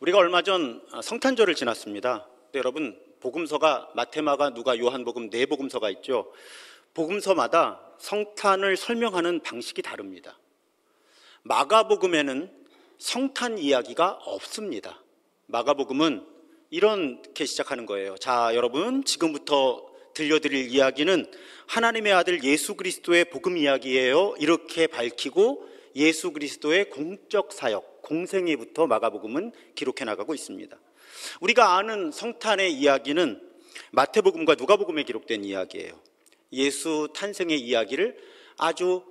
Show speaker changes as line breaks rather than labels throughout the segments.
우리가 얼마 전 성탄절을 지났습니다. 근데 여러분, 복음서가 마태, 마가, 누가, 요한복음 네 복음서가 있죠. 복음서마다 성탄을 설명하는 방식이 다릅니다. 마가복음에는 성탄 이야기가 없습니다. 마가복음은 이렇게 시작하는 거예요. 자, 여러분, 지금부터 들려드릴 이야기는 하나님의 아들 예수 그리스도의 복음 이야기예요. 이렇게 밝히고 예수 그리스도의 공적 사역, 공생애부터 마가복음은 기록해 나가고 있습니다. 우리가 아는 성탄의 이야기는 마태복음과 누가복음에 기록된 이야기예요. 예수 탄생의 이야기를 아주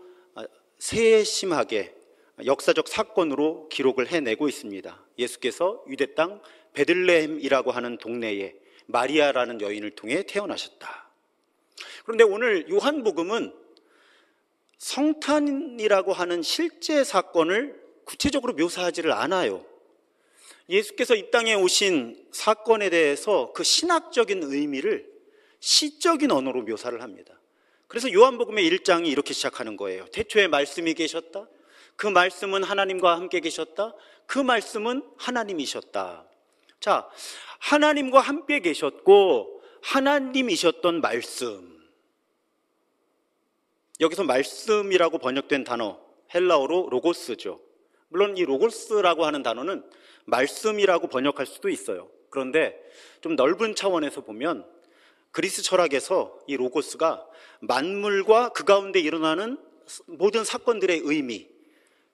세심하게 역사적 사건으로 기록을 해내고 있습니다. 예수께서 유대 땅 베들레헴이라고 하는 동네에 마리아라는 여인을 통해 태어나셨다. 그런데 오늘 요한복음은 성탄이라고 하는 실제 사건을 구체적으로 묘사하지를 않아요. 예수께서 이 땅에 오신 사건에 대해서 그 신학적인 의미를 시적인 언어로 묘사를 합니다. 그래서 요한복음의 1장이 이렇게 시작하는 거예요. 태초에 말씀이 계셨다. 그 말씀은 하나님과 함께 계셨다. 그 말씀은 하나님이셨다. 자, 하나님과 함께 계셨고 하나님이셨던 말씀. 여기서 말씀이라고 번역된 단어, 헬라어로 로고스죠. 물론 이 로고스라고 하는 단어는 말씀이라고 번역할 수도 있어요. 그런데 좀 넓은 차원에서 보면 그리스 철학에서 이 로고스가 만물과 그 가운데 일어나는 모든 사건들의 의미,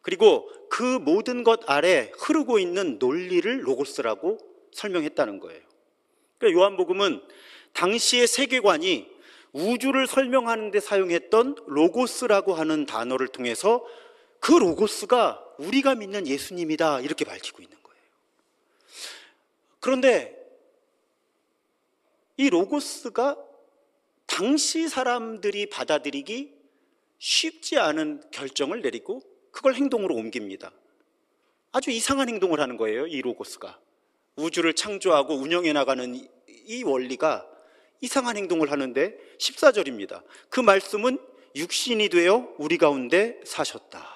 그리고 그 모든 것 아래 흐르고 있는 논리를 로고스라고 설명했다는 거예요. 그러니까 요한복음은 당시의 세계관이 우주를 설명하는 데 사용했던 로고스라고 하는 단어를 통해서 그 로고스가 우리가 믿는 예수님이다 이렇게 밝히고 있는 거예요. 그런데 이 로고스가 당시 사람들이 받아들이기 쉽지 않은 결정을 내리고 그걸 행동으로 옮깁니다. 아주 이상한 행동을 하는 거예요. 이 로고스가 우주를 창조하고 운영해 나가는 이 원리가 이상한 행동을 하는데 14절입니다. 그 말씀은 육신이 되어 우리 가운데 사셨다.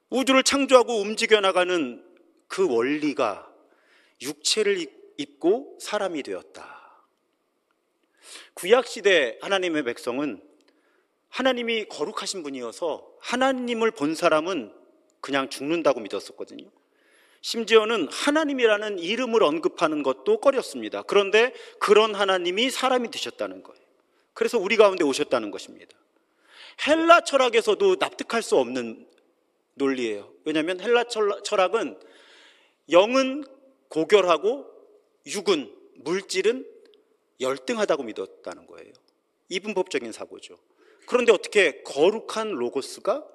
우주를 창조하고 움직여 나가는 그 원리가 육체를 입고 사람이 되었다. 구약시대 하나님의 백성은 하나님이 거룩하신 분이어서 하나님을 본 사람은 그냥 죽는다고 믿었었거든요. 심지어는 하나님이라는 이름을 언급하는 것도 꺼렸습니다. 그런데 그런 하나님이 사람이 되셨다는 거예요. 그래서 우리 가운데 오셨다는 것입니다. 헬라 철학에서도 납득할 수 없는 논리예요. 왜냐하면 헬라 철학은 영은 고결하고 육은, 물질은 열등하다고 믿었다는 거예요. 이분법적인 사고죠. 그런데 어떻게 거룩한 로고스가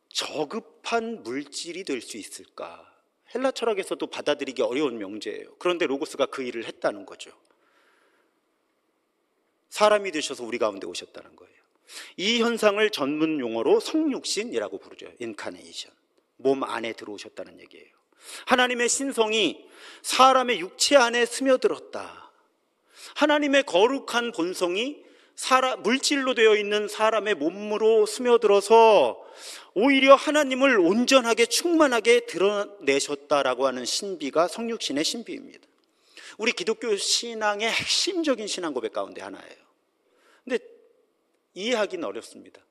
저급한 물질이 될 수 있을까? 헬라 철학에서도 받아들이기 어려운 명제예요. 그런데 로고스가 그 일을 했다는 거죠. 사람이 되셔서 우리 가운데 오셨다는 거예요. 이 현상을 전문 용어로 성육신이라고 부르죠. 인카네이션. 몸 안에 들어오셨다는 얘기예요. 하나님의 신성이 사람의 육체 안에 스며들었다. 하나님의 거룩한 본성이 물질로 되어 있는 사람의 몸으로 스며들어서 오히려 하나님을 온전하게 충만하게 드러내셨다라고 하는 신비가 성육신의 신비입니다. 우리 기독교 신앙의 핵심적인 신앙 고백 가운데 하나예요. 근데 이해하기는 어렵습니다.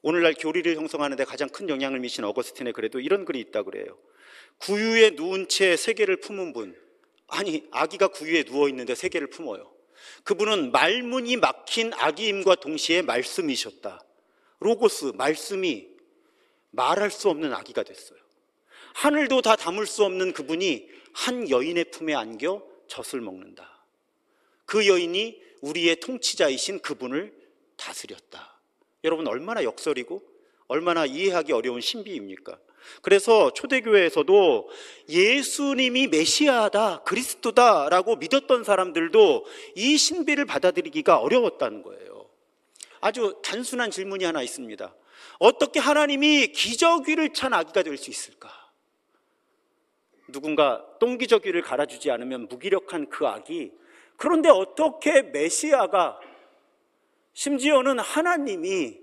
오늘날 교리를 형성하는 데 가장 큰 영향을 미친 어거스틴의 글에도 이런 글이 있다 그래요. 구유에 누운 채 세계를 품은 분, 아니 아기가 구유에 누워 있는데 세계를 품어요. 그분은 말문이 막힌 아기임과 동시에 말씀이셨다. 로고스, 말씀이 말할 수 없는 아기가 됐어요. 하늘도 다 담을 수 없는 그분이 한 여인의 품에 안겨 젖을 먹는다. 그 여인이 우리의 통치자이신 그분을 다스렸다. 여러분, 얼마나 역설이고 얼마나 이해하기 어려운 신비입니까? 그래서 초대교회에서도 예수님이 메시아다, 그리스도다라고 믿었던 사람들도 이 신비를 받아들이기가 어려웠다는 거예요. 아주 단순한 질문이 하나 있습니다. 어떻게 하나님이 기저귀를 찬 아기가 될 수 있을까? 누군가 똥기저귀를 갈아주지 않으면 무기력한 그 아기, 그런데 어떻게 메시아가, 심지어는 하나님이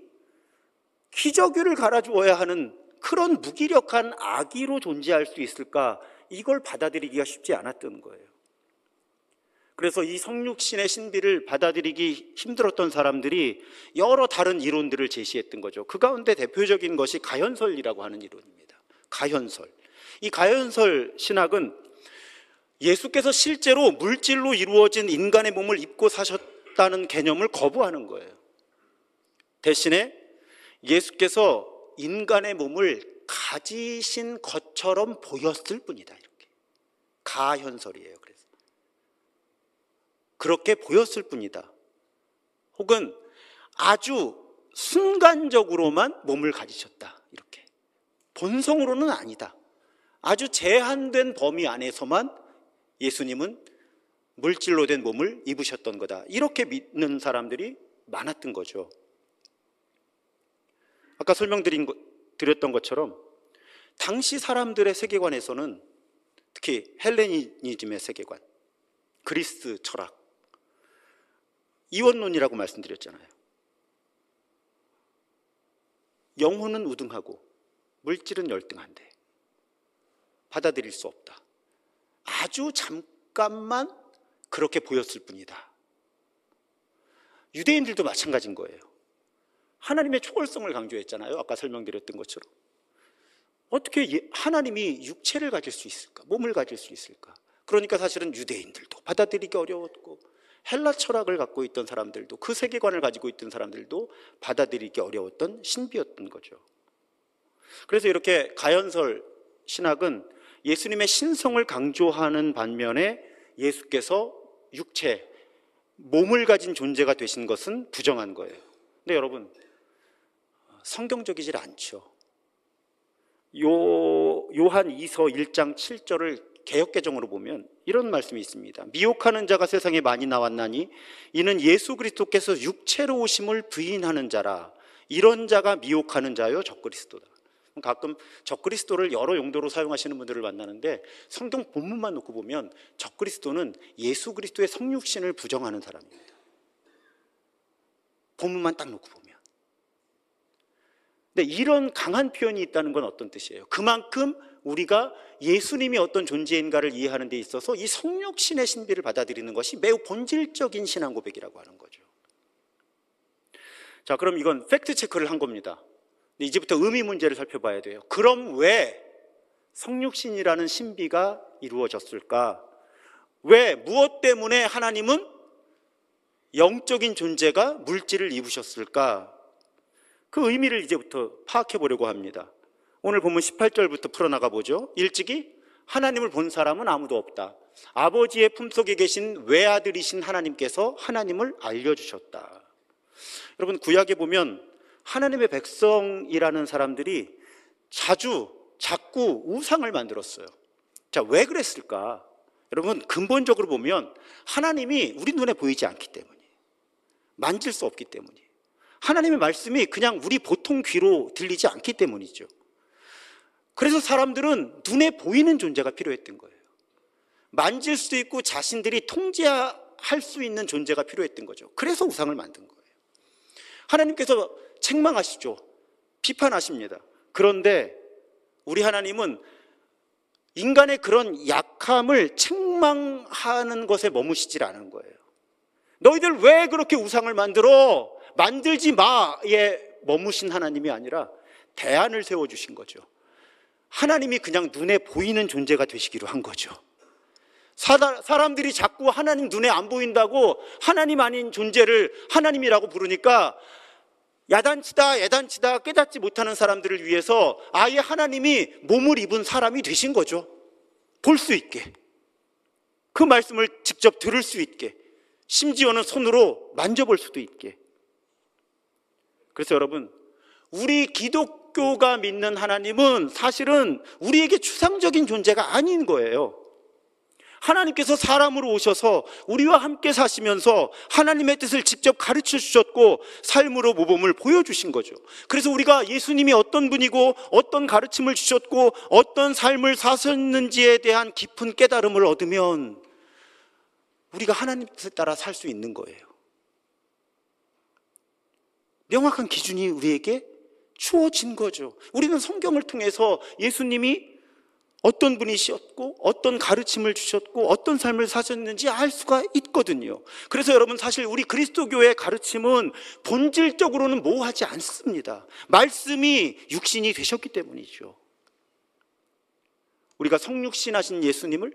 기저귀를 갈아주어야 하는 그런 무기력한 아기로 존재할 수 있을까? 이걸 받아들이기가 쉽지 않았던 거예요. 그래서 이 성육신의 신비를 받아들이기 힘들었던 사람들이 여러 다른 이론들을 제시했던 거죠. 그 가운데 대표적인 것이 가현설이라고 하는 이론입니다. 가현설. 이 가현설 신학은 예수께서 실제로 물질로 이루어진 인간의 몸을 입고 사셨다는 개념을 거부하는 거예요. 대신에 예수께서 인간의 몸을 가지신 것처럼 보였을 뿐이다. 이렇게. 가현설이에요. 그래서 그렇게 보였을 뿐이다. 혹은 아주 순간적으로만 몸을 가지셨다. 이렇게. 본성으로는 아니다. 아주 제한된 범위 안에서만 예수님은 물질로 된 몸을 입으셨던 거다. 이렇게 믿는 사람들이 많았던 거죠. 아까 설명드렸던 것처럼 당시 사람들의 세계관에서는 특히 헬레니즘의 세계관, 그리스 철학, 이원론이라고 말씀드렸잖아요. 영혼은 우등하고 물질은 열등한데 받아들일 수 없다. 아주 잠깐만 그렇게 보였을 뿐이다. 유대인들도 마찬가지인 거예요. 하나님의 초월성을 강조했잖아요. 아까 설명드렸던 것처럼. 어떻게 하나님이 육체를 가질 수 있을까? 몸을 가질 수 있을까? 그러니까 사실은 유대인들도 받아들이기 어려웠고 헬라 철학을 갖고 있던 사람들도 그 세계관을 가지고 있던 사람들도 받아들이기 어려웠던 신비였던 거죠. 그래서 이렇게 가현설 신학은 예수님의 신성을 강조하는 반면에 예수께서 육체, 몸을 가진 존재가 되신 것은 부정한 거예요. 근데 여러분, 성경적이질 않죠. 요한 2서 1장 7절을 개역개정으로 보면 이런 말씀이 있습니다. 미혹하는 자가 세상에 많이 나왔나니 이는 예수 그리스도께서 육체로 오심을 부인하는 자라. 이런 자가 미혹하는 자요 적그리스도다. 가끔 적그리스도를 여러 용도로 사용하시는 분들을 만나는데 성경 본문만 놓고 보면 적그리스도는 예수 그리스도의 성육신을 부정하는 사람입니다. 본문만 딱 놓고 보면. 근데 이런 강한 표현이 있다는 건 어떤 뜻이에요? 그만큼 우리가 예수님이 어떤 존재인가를 이해하는 데 있어서 이 성육신의 신비를 받아들이는 것이 매우 본질적인 신앙 고백이라고 하는 거죠. 자, 그럼 이건 팩트 체크를 한 겁니다. 이제부터 의미 문제를 살펴봐야 돼요. 그럼 왜 성육신이라는 신비가 이루어졌을까? 왜, 무엇 때문에 하나님은 영적인 존재가 물질을 입으셨을까? 그 의미를 이제부터 파악해 보려고 합니다. 오늘 본문 18절부터 풀어나가 보죠. 일찍이 하나님을 본 사람은 아무도 없다. 아버지의 품속에 계신 외아들이신 하나님께서 하나님을 알려주셨다. 여러분, 구약에 보면 하나님의 백성이라는 사람들이 자꾸 우상을 만들었어요. 자, 왜 그랬을까? 여러분, 근본적으로 보면 하나님이 우리 눈에 보이지 않기 때문이에요. 만질 수 없기 때문이에요. 하나님의 말씀이 그냥 우리 보통 귀로 들리지 않기 때문이죠. 그래서 사람들은 눈에 보이는 존재가 필요했던 거예요. 만질 수 있고 자신들이 통제할 수 있는 존재가 필요했던 거죠. 그래서 우상을 만든 거예요. 하나님께서 책망하시죠. 비판하십니다. 그런데 우리 하나님은 인간의 그런 약함을 책망하는 것에 머무시질 않은 거예요. 너희들 왜 그렇게 우상을 만들어? 만들지 마에 머무신 하나님이 아니라 대안을 세워주신 거죠. 하나님이 그냥 눈에 보이는 존재가 되시기로 한 거죠. 사람들이 자꾸 하나님 눈에 안 보인다고 하나님 아닌 존재를 하나님이라고 부르니까 야단치다 깨닫지 못하는 사람들을 위해서 아예 하나님이 몸을 입은 사람이 되신 거죠. 볼 수 있게, 그 말씀을 직접 들을 수 있게, 심지어는 손으로 만져볼 수도 있게. 그래서 여러분, 우리 기독교가 믿는 하나님은 사실은 우리에게 추상적인 존재가 아닌 거예요. 하나님께서 사람으로 오셔서 우리와 함께 사시면서 하나님의 뜻을 직접 가르쳐 주셨고 삶으로 모범을 보여주신 거죠. 그래서 우리가 예수님이 어떤 분이고 어떤 가르침을 주셨고 어떤 삶을 사셨는지에 대한 깊은 깨달음을 얻으면 우리가 하나님 뜻에 따라 살 수 있는 거예요. 명확한 기준이 우리에게 주어진 거죠. 우리는 성경을 통해서 예수님이 어떤 분이셨고 어떤 가르침을 주셨고 어떤 삶을 사셨는지 알 수가 있거든요. 그래서 여러분, 사실 우리 그리스도교의 가르침은 본질적으로는 모호하지 않습니다. 말씀이 육신이 되셨기 때문이죠. 우리가 성육신하신 예수님을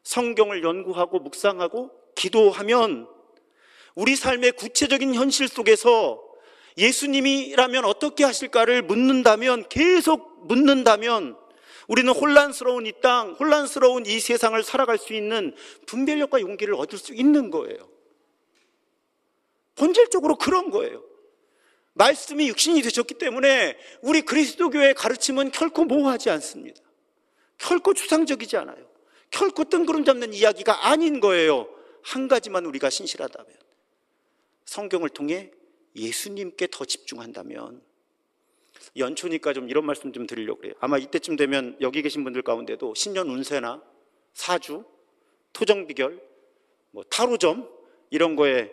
성경을 연구하고 묵상하고 기도하면 우리 삶의 구체적인 현실 속에서 예수님이라면 어떻게 하실까를 묻는다면, 계속 묻는다면 우리는 혼란스러운 이 땅, 혼란스러운 이 세상을 살아갈 수 있는 분별력과 용기를 얻을 수 있는 거예요. 본질적으로 그런 거예요. 말씀이 육신이 되셨기 때문에 우리 그리스도교의 가르침은 결코 모호하지 않습니다. 결코 추상적이지 않아요. 결코 뜬구름 잡는 이야기가 아닌 거예요. 한 가지만 우리가 신실하다면, 성경을 통해 예수님께 더 집중한다면. 연초니까 좀 이런 말씀 좀 드리려고 그래요. 아마 이때쯤 되면 여기 계신 분들 가운데도 신년 운세나 사주, 토정비결, 타로점 이런 거에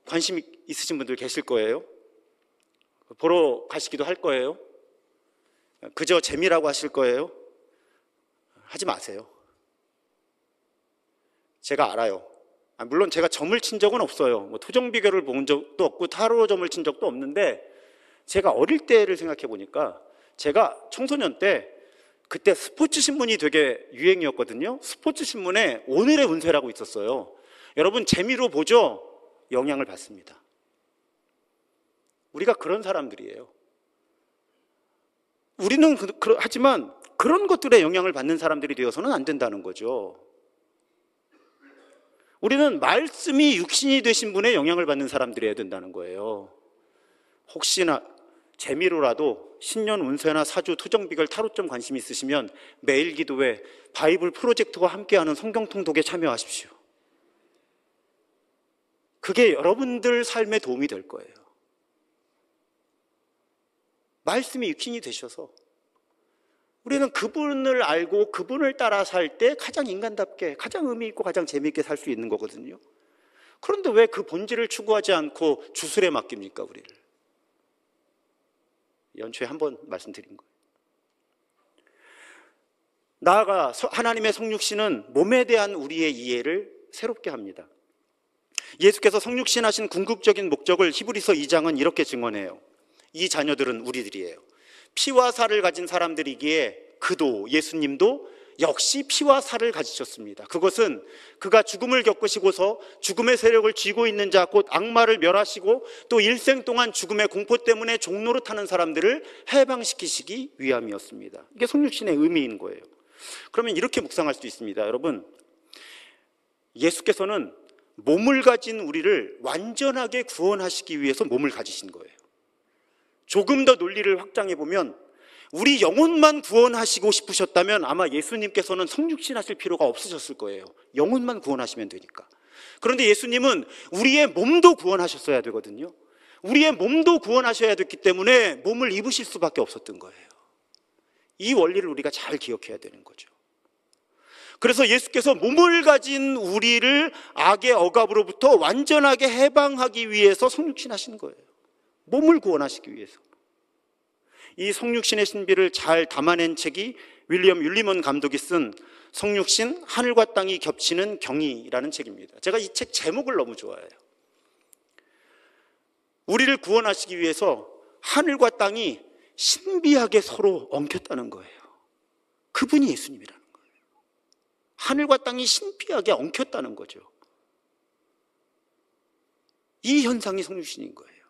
관심 있으신 분들 계실 거예요. 보러 가시기도 할 거예요. 그저 재미라고 하실 거예요. 하지 마세요. 제가 알아요. 물론 제가 점을 친 적은 없어요. 토정비결을 본 적도 없고 타로점을 친 적도 없는데, 제가 어릴 때를 생각해 보니까, 제가 청소년 때 그때 스포츠 신문이 되게 유행이었거든요. 스포츠 신문에 오늘의 운세라고 있었어요. 여러분, 재미로 보죠? 영향을 받습니다. 우리가 그런 사람들이에요. 우리는 하지만 그런 것들에 영향을 받는 사람들이 되어서는 안 된다는 거죠. 우리는 말씀이 육신이 되신 분의 영향을 받는 사람들이어야 된다는 거예요. 혹시나 재미로라도 신년 운세나 사주, 토정비결, 타로점 관심 있으시면 매일 기도회 바이블 프로젝트와 함께하는 성경 통독에 참여하십시오. 그게 여러분들 삶에 도움이 될 거예요. 말씀이 육신이 되셔서 우리는 그분을 알고 그분을 따라 살 때 가장 인간답게, 가장 의미 있고 가장 재미있게 살 수 있는 거거든요. 그런데 왜 그 본질을 추구하지 않고 주술에 맡깁니까, 우리를? 연초에 한번 말씀드린 거예요. 나아가 하나님의 성육신은 몸에 대한 우리의 이해를 새롭게 합니다. 예수께서 성육신 하신 궁극적인 목적을 히브리서 2장은 이렇게 증언해요. 이 자녀들은 우리들이에요. 피와 살을 가진 사람들이기에 그도, 예수님도 역시 피와 살을 가지셨습니다. 그것은 그가 죽음을 겪으시고서 죽음의 세력을 쥐고 있는 자, 곧 악마를 멸하시고 또 일생 동안 죽음의 공포 때문에 종노릇하는 사람들을 해방시키시기 위함이었습니다. 이게 성육신의 의미인 거예요. 그러면 이렇게 묵상할 수 있습니다. 여러분, 예수께서는 몸을 가진 우리를 완전하게 구원하시기 위해서 몸을 가지신 거예요. 조금 더 논리를 확장해 보면, 우리 영혼만 구원하시고 싶으셨다면 아마 예수님께서는 성육신 하실 필요가 없으셨을 거예요. 영혼만 구원하시면 되니까. 그런데 예수님은 우리의 몸도 구원하셨어야 되거든요. 우리의 몸도 구원하셔야 됐기 때문에 몸을 입으실 수밖에 없었던 거예요. 이 원리를 우리가 잘 기억해야 되는 거죠. 그래서 예수께서 몸을 가진 우리를 악의 억압으로부터 완전하게 해방하기 위해서 성육신 하신 거예요. 몸을 구원하시기 위해서. 이 성육신의 신비를 잘 담아낸 책이 윌리엄 율리먼 감독이 쓴 성육신, 하늘과 땅이 겹치는 경이라는 책입니다. 제가 이 책 제목을 너무 좋아해요. 우리를 구원하시기 위해서 하늘과 땅이 신비하게 서로 엉켰다는 거예요. 그분이 예수님이라는 거예요. 하늘과 땅이 신비하게 엉켰다는 거죠. 이 현상이 성육신인 거예요.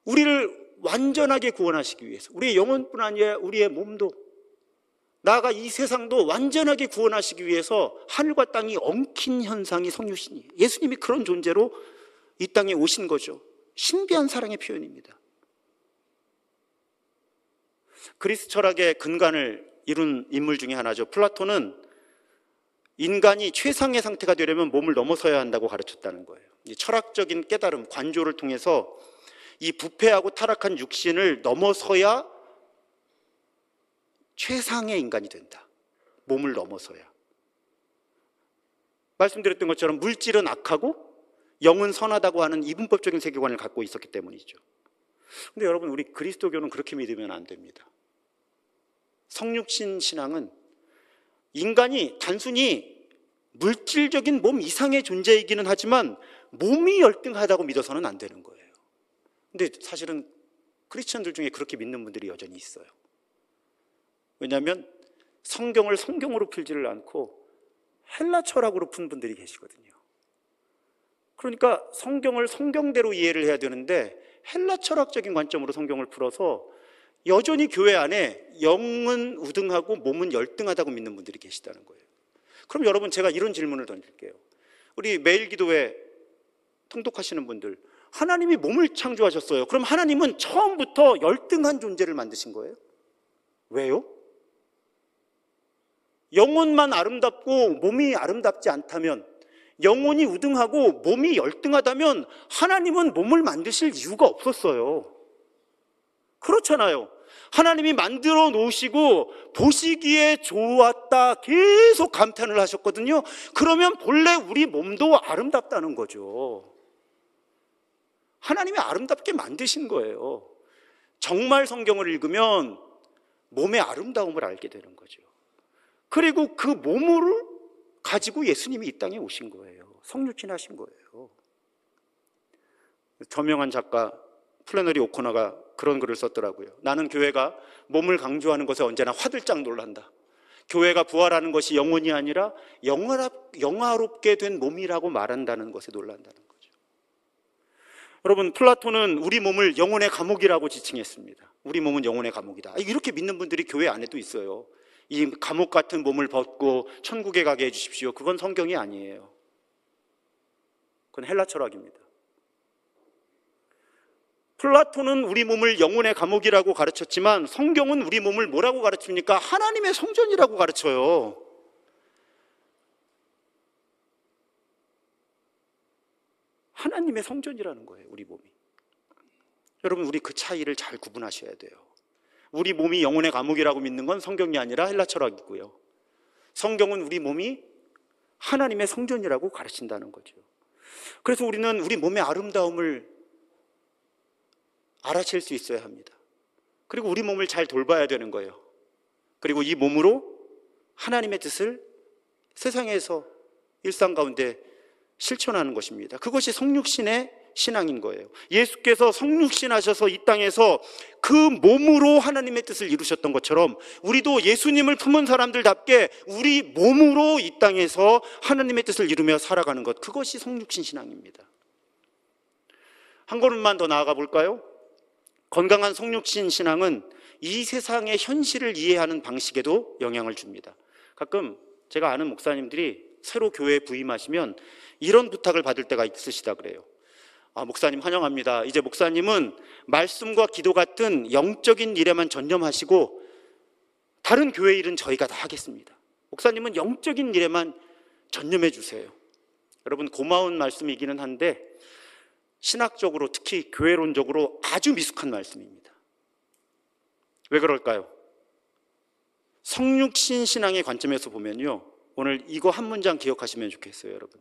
우리를 완전하게 구원하시기 위해서, 우리의 영혼뿐 아니라 우리의 몸도, 나아가 이 세상도 완전하게 구원하시기 위해서 하늘과 땅이 엉킨 현상이 성육신이에요. 예수님이 그런 존재로 이 땅에 오신 거죠. 신비한 사랑의 표현입니다. 그리스 철학의 근간을 이룬 인물 중에 하나죠. 플라톤은 인간이 최상의 상태가 되려면 몸을 넘어서야 한다고 가르쳤다는 거예요. 이 철학적인 깨달음, 관조를 통해서 이 부패하고 타락한 육신을 넘어서야 최상의 인간이 된다. 몸을 넘어서야. 말씀드렸던 것처럼 물질은 악하고 영은 선하다고 하는 이분법적인 세계관을 갖고 있었기 때문이죠. 근데 여러분, 우리 그리스도교는 그렇게 믿으면 안 됩니다. 성육신 신앙은 인간이 단순히 물질적인 몸 이상의 존재이기는 하지만 몸이 열등하다고 믿어서는 안 되는 거예요. 근데 사실은 크리스천들 중에 그렇게 믿는 분들이 여전히 있어요. 왜냐하면 성경을 성경으로 풀지를 않고 헬라 철학으로 푼 분들이 계시거든요. 그러니까 성경을 성경대로 이해를 해야 되는데 헬라 철학적인 관점으로 성경을 풀어서 여전히 교회 안에 영은 우등하고 몸은 열등하다고 믿는 분들이 계시다는 거예요. 그럼 여러분, 제가 이런 질문을 던질게요. 우리 매일 기도회 통독하시는 분들, 하나님이 몸을 창조하셨어요. 그럼 하나님은 처음부터 열등한 존재를 만드신 거예요? 왜요? 영혼만 아름답고 몸이 아름답지 않다면, 영혼이 우등하고 몸이 열등하다면 하나님은 몸을 만드실 이유가 없었어요. 그렇잖아요. 하나님이 만들어 놓으시고 보시기에 좋았다 계속 감탄을 하셨거든요. 그러면 본래 우리 몸도 아름답다는 거죠. 하나님이 아름답게 만드신 거예요. 정말 성경을 읽으면 몸의 아름다움을 알게 되는 거죠. 그리고 그 몸을 가지고 예수님이 이 땅에 오신 거예요. 성육신하신 거예요. 저명한 작가 플래너리 오코너가 그런 글을 썼더라고요. 나는 교회가 몸을 강조하는 것에 언제나 화들짝 놀란다. 교회가 부활하는 것이 영혼이 아니라 영화롭게 된 몸이라고 말한다는 것에 놀란다는 거죠. 여러분, 플라톤은 우리 몸을 영혼의 감옥이라고 지칭했습니다. 우리 몸은 영혼의 감옥이다. 이렇게 믿는 분들이 교회 안에도 있어요. 이 감옥 같은 몸을 벗고 천국에 가게 해주십시오. 그건 성경이 아니에요. 그건 헬라 철학입니다. 플라톤은 우리 몸을 영혼의 감옥이라고 가르쳤지만 성경은 우리 몸을 뭐라고 가르칩니까? 하나님의 성전이라고 가르쳐요. 하나님의 성전이라는 거예요, 우리 몸이. 여러분, 우리 그 차이를 잘 구분하셔야 돼요. 우리 몸이 영혼의 감옥이라고 믿는 건 성경이 아니라 헬라 철학이고요. 성경은 우리 몸이 하나님의 성전이라고 가르친다는 거죠. 그래서 우리는 우리 몸의 아름다움을 알아챌 수 있어야 합니다. 그리고 우리 몸을 잘 돌봐야 되는 거예요. 그리고 이 몸으로 하나님의 뜻을 세상에서 일상 가운데 실천하는 것입니다. 그것이 성육신의 신앙인 거예요. 예수께서 성육신하셔서 이 땅에서 그 몸으로 하나님의 뜻을 이루셨던 것처럼 우리도 예수님을 품은 사람들답게 우리 몸으로 이 땅에서 하나님의 뜻을 이루며 살아가는 것, 그것이 성육신 신앙입니다. 한 걸음만 더 나아가 볼까요? 건강한 성육신 신앙은 이 세상의 현실을 이해하는 방식에도 영향을 줍니다. 가끔 제가 아는 목사님들이 새로 교회에 부임하시면 이런 부탁을 받을 때가 있으시다 그래요. 목사님 환영합니다. 이제 목사님은 말씀과 기도 같은 영적인 일에만 전념하시고 다른 교회 일은 저희가 다 하겠습니다. 목사님은 영적인 일에만 전념해 주세요. 여러분, 고마운 말씀이기는 한데 신학적으로, 특히 교회론적으로 아주 미숙한 말씀입니다. 왜 그럴까요? 성육신 신앙의 관점에서 보면요, 오늘 이거 한 문장 기억하시면 좋겠어요, 여러분.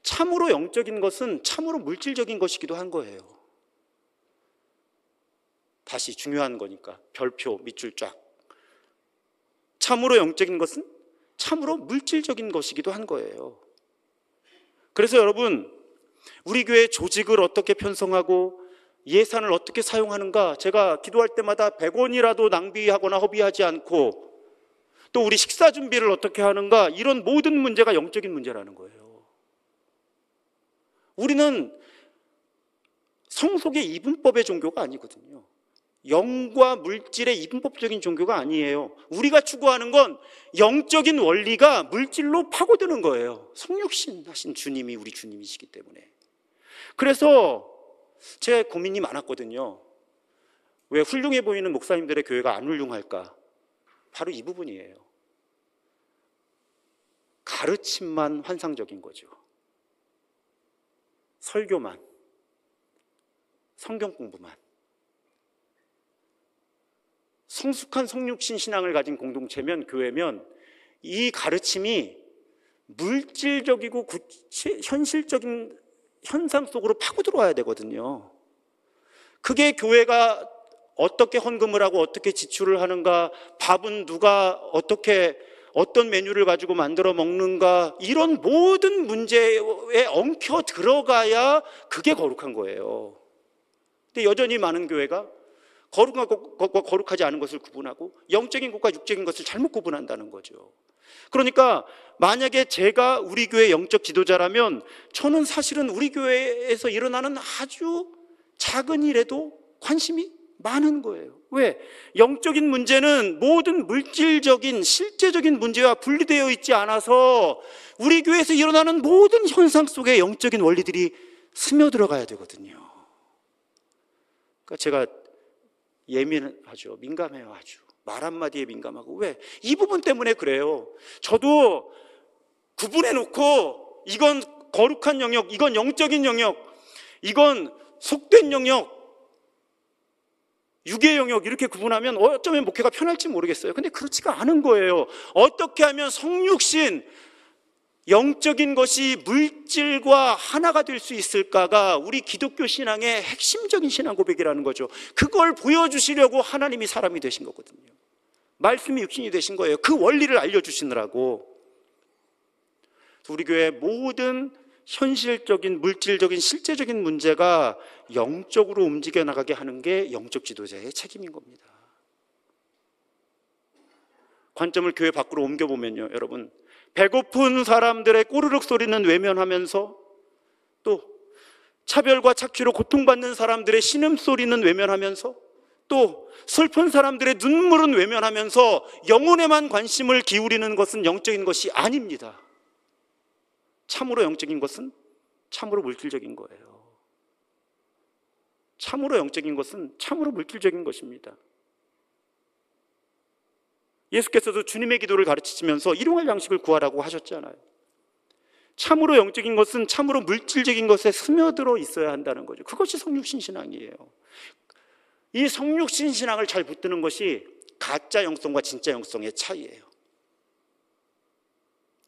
참으로 영적인 것은 참으로 물질적인 것이기도 한 거예요. 다시 중요한 거니까 별표 밑줄 쫙. 참으로 영적인 것은 참으로 물질적인 것이기도 한 거예요. 그래서 여러분, 우리 교회 조직을 어떻게 편성하고 예산을 어떻게 사용하는가, 제가 기도할 때마다 100원이라도 낭비하거나 허비하지 않고, 또 우리 식사 준비를 어떻게 하는가, 이런 모든 문제가 영적인 문제라는 거예요. 우리는 성속의 이분법의 종교가 아니거든요. 영과 물질의 이분법적인 종교가 아니에요. 우리가 추구하는 건 영적인 원리가 물질로 파고드는 거예요. 성육신 하신 주님이 우리 주님이시기 때문에. 그래서 제 고민이 많았거든요. 왜 훌륭해 보이는 목사님들의 교회가 안 훌륭할까? 바로 이 부분이에요. 가르침만 환상적인 거죠. 설교만, 성경 공부만. 성숙한 성육신 신앙을 가진 공동체면, 교회면 이 가르침이 물질적이고 현실적인 현상 속으로 파고 들어와야 되거든요. 그게 교회가 어떻게 헌금을 하고 어떻게 지출을 하는가, 밥은 누가 어떻게 어떤 메뉴를 가지고 만들어 먹는가, 이런 모든 문제에 엉켜 들어가야 그게 거룩한 거예요. 근데 여전히 많은 교회가 거룩한 것과 거룩하지 않은 것을 구분하고 영적인 것과 육적인 것을 잘못 구분한다는 거죠. 그러니까 만약에 제가 우리 교회 영적 지도자라면 저는 사실은 우리 교회에서 일어나는 아주 작은 일에도 관심이 많은 거예요. 왜? 영적인 문제는 모든 물질적인 실제적인 문제와 분리되어 있지 않아서 우리 교회에서 일어나는 모든 현상 속에 영적인 원리들이 스며들어가야 되거든요. 그러니까 제가 예민하죠. 민감해요. 아주 말 한마디에 민감하고. 왜? 이 부분 때문에 그래요. 저도 구분해놓고 이건 거룩한 영역, 이건 영적인 영역, 이건 속된 영역, 육의 영역, 이렇게 구분하면 어쩌면 목회가 편할지 모르겠어요. 근데 그렇지가 않은 거예요. 어떻게 하면 성육신, 영적인 것이 물질과 하나가 될 수 있을까가 우리 기독교 신앙의 핵심적인 신앙 고백이라는 거죠. 그걸 보여주시려고 하나님이 사람이 되신 거거든요. 말씀이 육신이 되신 거예요. 그 원리를 알려주시느라고. 우리 교회 모든 현실적인 물질적인 실제적인 문제가 영적으로 움직여 나가게 하는 게 영적 지도자의 책임인 겁니다. 관점을 교회 밖으로 옮겨보면요, 여러분, 배고픈 사람들의 꼬르륵 소리는 외면하면서 또 차별과 착취로 고통받는 사람들의 신음소리는 외면하면서 또 슬픈 사람들의 눈물은 외면하면서 영혼에만 관심을 기울이는 것은 영적인 것이 아닙니다. 참으로 영적인 것은 참으로 물질적인 거예요. 참으로 영적인 것은 참으로 물질적인 것입니다. 예수께서도 주님의 기도를 가르치시면서 일용할 양식을 구하라고 하셨잖아요. 참으로 영적인 것은 참으로 물질적인 것에 스며들어 있어야 한다는 거죠. 그것이 성육신 신앙이에요. 이 성육신 신앙을 잘 붙드는 것이 가짜 영성과 진짜 영성의 차이예요.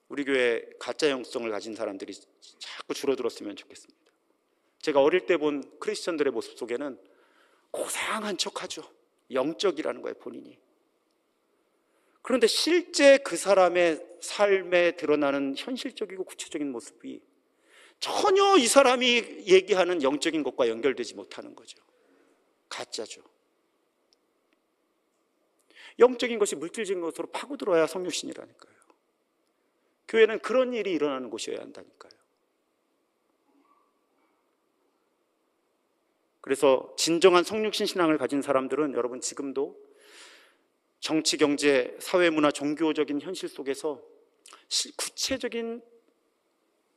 우리 교회 가짜 영성을 가진 사람들이 자꾸 줄어들었으면 좋겠습니다. 제가 어릴 때 본 크리스천들의 모습 속에는 고상한 척하죠. 영적이라는 거예요, 본인이. 그런데 실제 그 사람의 삶에 드러나는 현실적이고 구체적인 모습이 전혀 이 사람이 얘기하는 영적인 것과 연결되지 못하는 거죠. 가짜죠. 영적인 것이 물질적인 것으로 파고들어야 성육신이라니까요. 교회는 그런 일이 일어나는 곳이어야 한다니까요. 그래서 진정한 성육신 신앙을 가진 사람들은 여러분 지금도 정치, 경제, 사회, 문화, 종교적인 현실 속에서 구체적인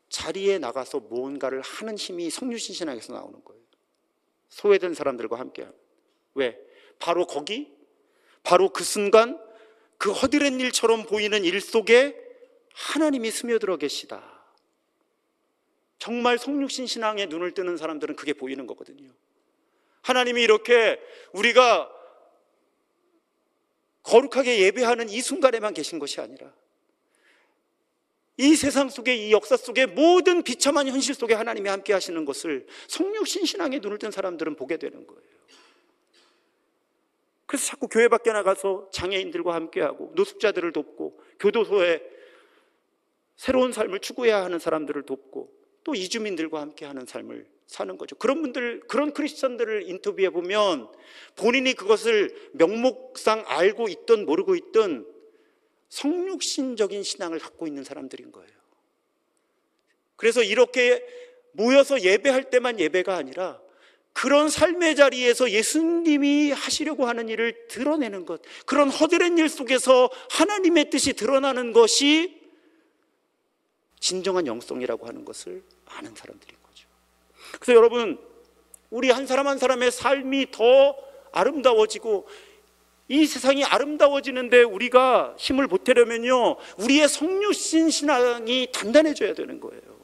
자리에 나가서 무언가를 하는 힘이 성육신 신앙에서 나오는 거예요. 소외된 사람들과 함께하는. 왜? 바로 거기, 바로 그 순간, 그 허드렛 일처럼 보이는 일 속에 하나님이 스며들어 계시다. 정말 성육신 신앙에 눈을 뜨는 사람들은 그게 보이는 거거든요. 하나님이 이렇게 우리가 거룩하게 예배하는 이 순간에만 계신 것이 아니라 이 세상 속에, 이 역사 속에 모든 비참한 현실 속에 하나님이 함께 하시는 것을 성육신 신앙에 눈을 뜬 사람들은 보게 되는 거예요. 그래서 자꾸 교회 밖에 나가서 장애인들과 함께하고 노숙자들을 돕고 교도소에 새로운 삶을 추구해야 하는 사람들을 돕고 또 이주민들과 함께하는 삶을 사는 거죠. 그런 분들, 그런 크리스천들을 인터뷰해 보면 본인이 그것을 명목상 알고 있든 모르고 있든 성육신적인 신앙을 갖고 있는 사람들인 거예요. 그래서 이렇게 모여서 예배할 때만 예배가 아니라 그런 삶의 자리에서 예수님이 하시려고 하는 일을 드러내는 것, 그런 허드렛 일 속에서 하나님의 뜻이 드러나는 것이 진정한 영성이라고 하는 것을 아는 사람들인 거죠. 그래서 여러분, 우리 한 사람 한 사람의 삶이 더 아름다워지고 이 세상이 아름다워지는데 우리가 힘을 보태려면요, 우리의 성육신 신앙이 단단해져야 되는 거예요.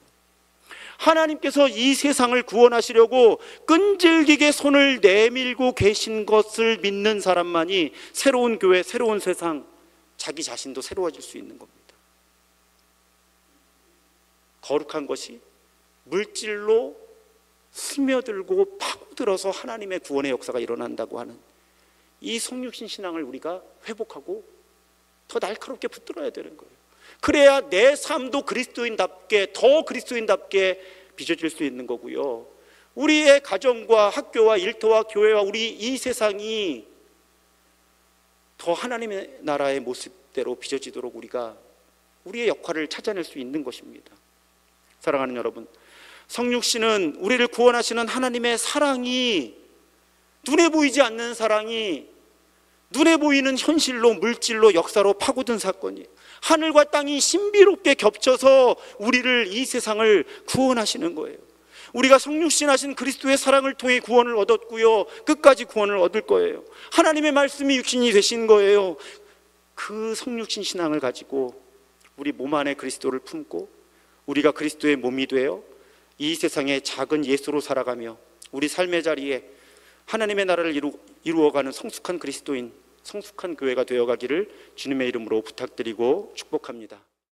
하나님께서 이 세상을 구원하시려고 끈질기게 손을 내밀고 계신 것을 믿는 사람만이 새로운 교회, 새로운 세상, 자기 자신도 새로워질 수 있는 겁니다. 거룩한 것이 물질로 스며들고 파고들어서 하나님의 구원의 역사가 일어난다고 하는 이 성육신 신앙을 우리가 회복하고 더 날카롭게 붙들어야 되는 거예요. 그래야 내 삶도 그리스도인답게, 더 그리스도인답게 빚어질 수 있는 거고요. 우리의 가정과 학교와 일터와 교회와 우리 이 세상이 더 하나님의 나라의 모습대로 빚어지도록 우리가 우리의 역할을 찾아낼 수 있는 것입니다. 사랑하는 여러분, 성육신은 우리를 구원하시는 하나님의 사랑이, 눈에 보이지 않는 사랑이 눈에 보이는 현실로, 물질로, 역사로 파고든 사건이에요. 하늘과 땅이 신비롭게 겹쳐서 우리를, 이 세상을 구원하시는 거예요. 우리가 성육신하신 그리스도의 사랑을 통해 구원을 얻었고요, 끝까지 구원을 얻을 거예요. 하나님의 말씀이 육신이 되신 거예요. 그 성육신 신앙을 가지고 우리 몸 안에 그리스도를 품고 우리가 그리스도의 몸이 되어 이 세상의 작은 예수로 살아가며 우리 삶의 자리에 하나님의 나라를 이루어가는 성숙한 그리스도인, 성숙한 교회가 되어가기를 주님의 이름으로 부탁드리고 축복합니다.